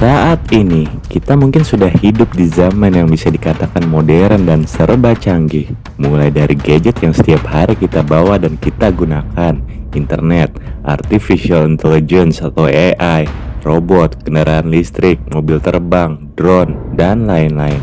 Saat ini, kita mungkin sudah hidup di zaman yang bisa dikatakan modern dan serba canggih. Mulai dari gadget yang setiap hari kita bawa dan kita gunakan, internet, artificial intelligence atau AI, robot, kendaraan listrik, mobil terbang, drone, dan lain-lain.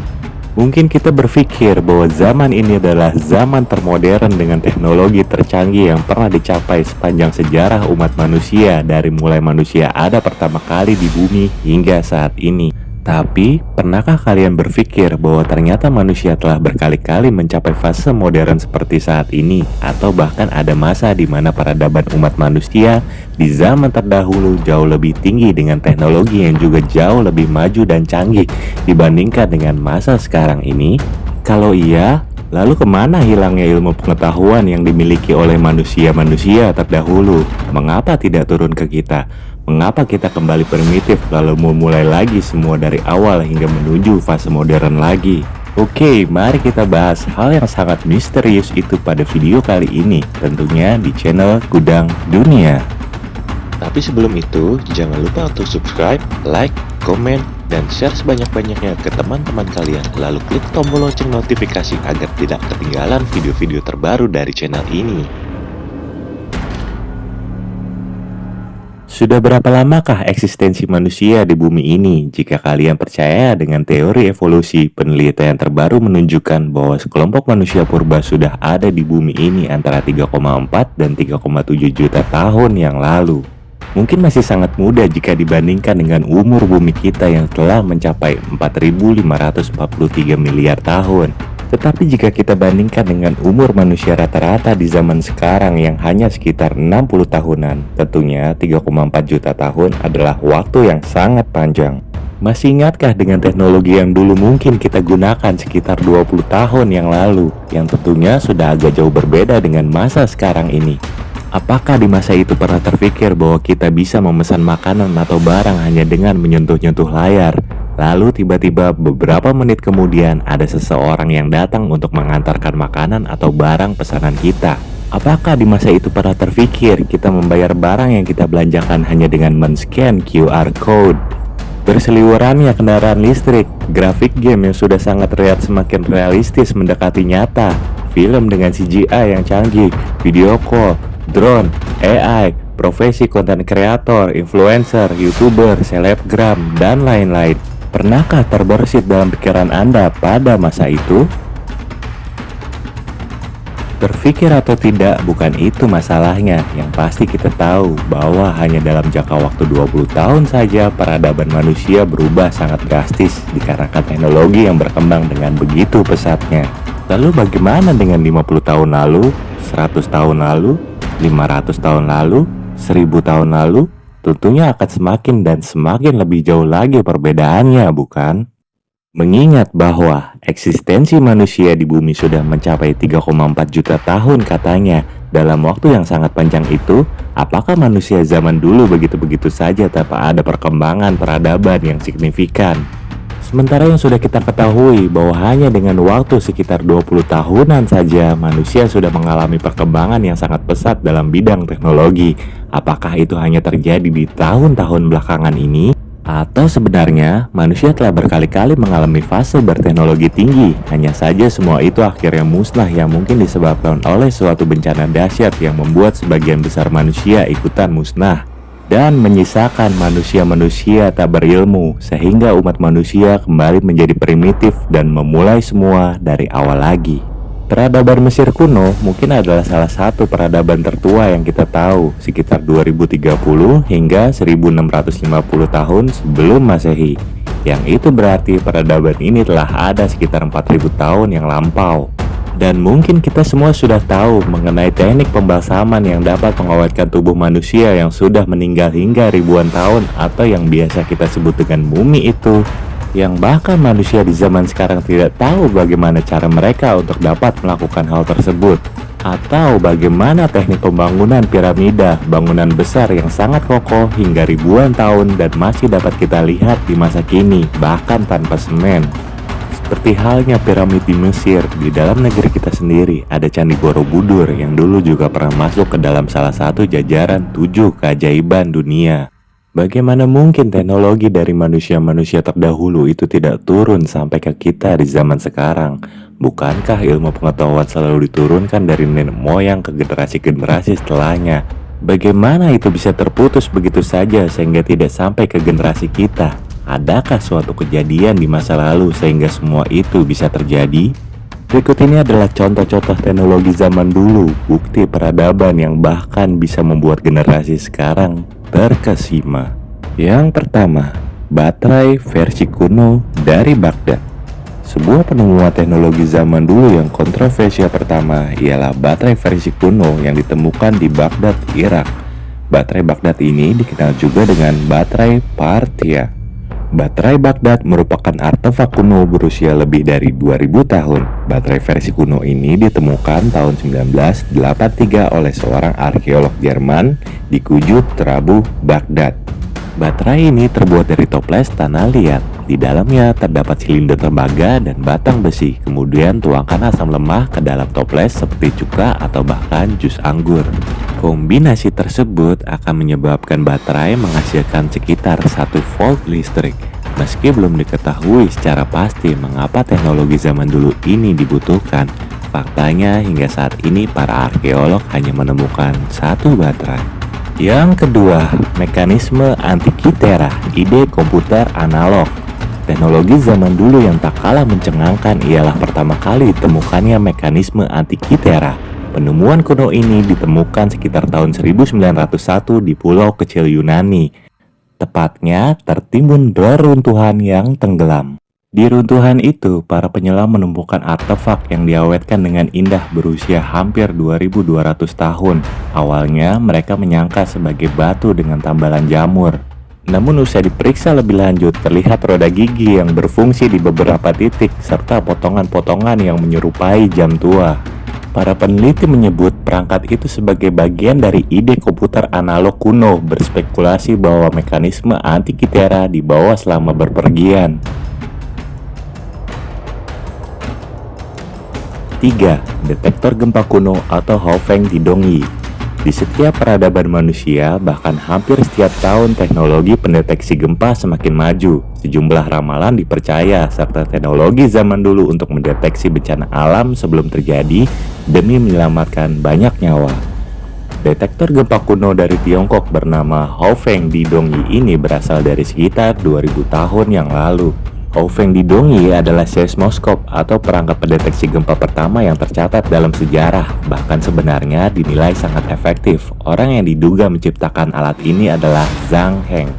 Mungkin kita berpikir bahwa zaman ini adalah zaman termodern dengan teknologi tercanggih yang pernah dicapai sepanjang sejarah umat manusia dari mulai manusia ada pertama kali di bumi hingga saat ini. Tapi, pernahkah kalian berpikir bahwa ternyata manusia telah berkali-kali mencapai fase modern seperti saat ini? Atau bahkan ada masa di mana peradaban umat manusia di zaman terdahulu jauh lebih tinggi dengan teknologi yang juga jauh lebih maju dan canggih dibandingkan dengan masa sekarang ini? Kalau iya, lalu kemana hilangnya ilmu pengetahuan yang dimiliki oleh manusia-manusia terdahulu? Mengapa tidak turun ke kita? Mengapa kita kembali primitif lalu memulai lagi semua dari awal hingga menuju fase modern lagi? Oke, mari kita bahas hal yang sangat misterius itu pada video kali ini, tentunya di channel Gudang Dunia. Tapi sebelum itu, jangan lupa untuk subscribe, like, komen, dan share sebanyak-banyaknya ke teman-teman kalian. Lalu klik tombol lonceng notifikasi agar tidak ketinggalan video-video terbaru dari channel ini. Sudah berapa lamakah eksistensi manusia di bumi ini? Jika kalian percaya dengan teori evolusi, penelitian terbaru menunjukkan bahwa sekelompok manusia purba sudah ada di bumi ini antara 3,4 dan 3,7 juta tahun yang lalu. Mungkin masih sangat muda jika dibandingkan dengan umur bumi kita yang telah mencapai 4.543 miliar tahun. Tetapi jika kita bandingkan dengan umur manusia rata-rata di zaman sekarang yang hanya sekitar 60 tahunan, tentunya 3,4 juta tahun adalah waktu yang sangat panjang. Masih ingatkah dengan teknologi yang dulu mungkin kita gunakan sekitar 20 tahun yang lalu, yang tentunya sudah agak jauh berbeda dengan masa sekarang ini? Apakah di masa itu pernah terpikir bahwa kita bisa memesan makanan atau barang hanya dengan menyentuh-nyentuh layar? Lalu tiba-tiba beberapa menit kemudian ada seseorang yang datang untuk mengantarkan makanan atau barang pesanan kita. Apakah di masa itu pernah terpikir kita membayar barang yang kita belanjakan hanya dengan men-scan QR code? Berseliwerannya kendaraan listrik, grafik game yang sudah sangat terlihat semakin realistis mendekati nyata, film dengan CGI yang canggih, video call, drone, AI, profesi konten kreator, influencer, youtuber, selebgram, dan lain-lain. Pernahkah terbersit dalam pikiran Anda pada masa itu? Berpikir atau tidak, bukan itu masalahnya. Yang pasti kita tahu bahwa hanya dalam jangka waktu 20 tahun saja peradaban manusia berubah sangat drastis dikarenakan teknologi yang berkembang dengan begitu pesatnya. Lalu bagaimana dengan 50 tahun lalu, 100 tahun lalu, 500 tahun lalu, 1000 tahun lalu? Tentunya akan semakin dan semakin lebih jauh lagi perbedaannya, bukan? Mengingat bahwa eksistensi manusia di bumi sudah mencapai 3,4 juta tahun katanya, dalam waktu yang sangat panjang itu, apakah manusia zaman dulu begitu-begitu saja tanpa ada perkembangan peradaban yang signifikan? Sementara yang sudah kita ketahui bahwa hanya dengan waktu sekitar 20 tahunan saja manusia sudah mengalami perkembangan yang sangat pesat dalam bidang teknologi. Apakah itu hanya terjadi di tahun-tahun belakangan ini? Atau sebenarnya manusia telah berkali-kali mengalami fase berteknologi tinggi, hanya saja semua itu akhirnya musnah yang mungkin disebabkan oleh suatu bencana dahsyat yang membuat sebagian besar manusia ikutan musnah dan menyisakan manusia-manusia tak berilmu, sehingga umat manusia kembali menjadi primitif dan memulai semua dari awal lagi. Peradaban Mesir kuno mungkin adalah salah satu peradaban tertua yang kita tahu, sekitar 2030 hingga 1650 tahun sebelum Masehi. Yang itu berarti peradaban ini telah ada sekitar 4000 tahun yang lampau. Dan mungkin kita semua sudah tahu mengenai teknik pembalsaman yang dapat mengawetkan tubuh manusia yang sudah meninggal hingga ribuan tahun atau yang biasa kita sebut dengan mumi itu. Yang bahkan manusia di zaman sekarang tidak tahu bagaimana cara mereka untuk dapat melakukan hal tersebut. Atau bagaimana teknik pembangunan piramida, bangunan besar yang sangat kokoh hingga ribuan tahun dan masih dapat kita lihat di masa kini, bahkan tanpa semen. Seperti halnya piramid di Mesir, di dalam negeri kita sendiri ada Candi Borobudur yang dulu juga pernah masuk ke dalam salah satu jajaran 7 keajaiban dunia. Bagaimana mungkin teknologi dari manusia-manusia terdahulu itu tidak turun sampai ke kita di zaman sekarang? Bukankah ilmu pengetahuan selalu diturunkan dari nenek moyang ke generasi-generasi setelahnya? Bagaimana itu bisa terputus begitu saja sehingga tidak sampai ke generasi kita? Adakah suatu kejadian di masa lalu sehingga semua itu bisa terjadi? Berikut ini adalah contoh-contoh teknologi zaman dulu, bukti peradaban yang bahkan bisa membuat generasi sekarang terkesima. Yang pertama, baterai versi kuno dari Baghdad. Sebuah penemuan teknologi zaman dulu yang kontroversial pertama ialah baterai versi kuno yang ditemukan di Baghdad, Irak. Baterai Baghdad ini dikenal juga dengan baterai Parthia. Baterai Baghdad merupakan artefak kuno berusia lebih dari 2000 tahun. Baterai versi kuno ini ditemukan tahun 1983 oleh seorang arkeolog Jerman di Kujut Terabu, Baghdad. Baterai ini terbuat dari toples tanah liat. Di dalamnya terdapat silinder tembaga dan batang besi. Kemudian tuangkan asam lemah ke dalam toples seperti cuka atau bahkan jus anggur. Kombinasi tersebut akan menyebabkan baterai menghasilkan sekitar 1 volt listrik. Meski belum diketahui secara pasti mengapa teknologi zaman dulu ini dibutuhkan, faktanya hingga saat ini para arkeolog hanya menemukan 1 baterai. Yang kedua, mekanisme Antikythera, ide komputer analog. Teknologi zaman dulu yang tak kalah mencengangkan ialah pertama kali ditemukannya mekanisme Antikythera. Penemuan kuno ini ditemukan sekitar tahun 1901 di pulau kecil Yunani. Tepatnya tertimbun reruntuhan yang tenggelam. Di runtuhan itu, para penyelam menemukan artefak yang diawetkan dengan indah berusia hampir 2200 tahun. Awalnya mereka menyangka sebagai batu dengan tambalan jamur. Namun usai diperiksa lebih lanjut, terlihat roda gigi yang berfungsi di beberapa titik serta potongan-potongan yang menyerupai jam tua. Para peneliti menyebut perangkat itu sebagai bagian dari ide komputer analog kuno, berspekulasi bahwa mekanisme Antikythera dibawa selama berpergian. 3. Detektor gempa kuno atau Haufeng di Dongyi. Di setiap peradaban manusia, bahkan hampir setiap tahun teknologi pendeteksi gempa semakin maju. Sejumlah ramalan dipercaya serta teknologi zaman dulu untuk mendeteksi bencana alam sebelum terjadi demi menyelamatkan banyak nyawa. Detektor gempa kuno dari Tiongkok bernama Haufeng di Dongyi ini berasal dari sekitar 2000 tahun yang lalu. Haufeng di Dongyi adalah seismoskop atau perangkat pendeteksi gempa pertama yang tercatat dalam sejarah. Bahkan sebenarnya dinilai sangat efektif. Orang yang diduga menciptakan alat ini adalah Zhang Heng.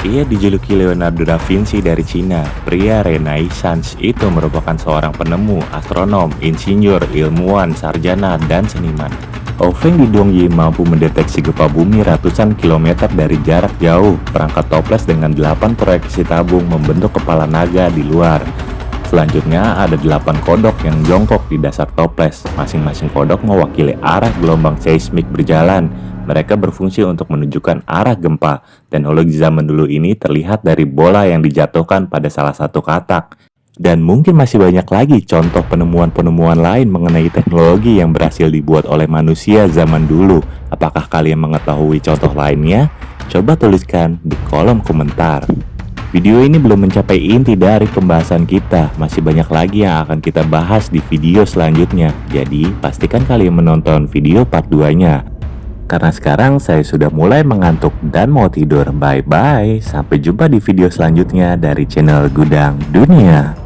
Ia dijuluki Leonardo da Vinci dari Cina. Pria Renaissance itu merupakan seorang penemu, astronom, insinyur, ilmuwan, sarjana, dan seniman. Haufeng di Dongyi mampu mendeteksi gempa bumi ratusan kilometer dari jarak jauh. Perangkat toples dengan 8 proyeksi tabung membentuk kepala naga di luar. Selanjutnya ada 8 kodok yang jongkok di dasar toples. Masing-masing kodok mewakili arah gelombang seismik berjalan. Mereka berfungsi untuk menunjukkan arah gempa. Teknologi zaman dulu ini terlihat dari bola yang dijatuhkan pada salah satu katak. Dan mungkin masih banyak lagi contoh penemuan-penemuan lain mengenai teknologi yang berhasil dibuat oleh manusia zaman dulu. Apakah kalian mengetahui contoh lainnya? Coba tuliskan di kolom komentar. Video ini belum mencapai inti dari pembahasan kita. Masih banyak lagi yang akan kita bahas di video selanjutnya. Jadi pastikan kalian menonton video part 2-nya. Karena sekarang saya sudah mulai mengantuk dan mau tidur. Bye-bye. Sampai jumpa di video selanjutnya dari channel Gudang Dunia.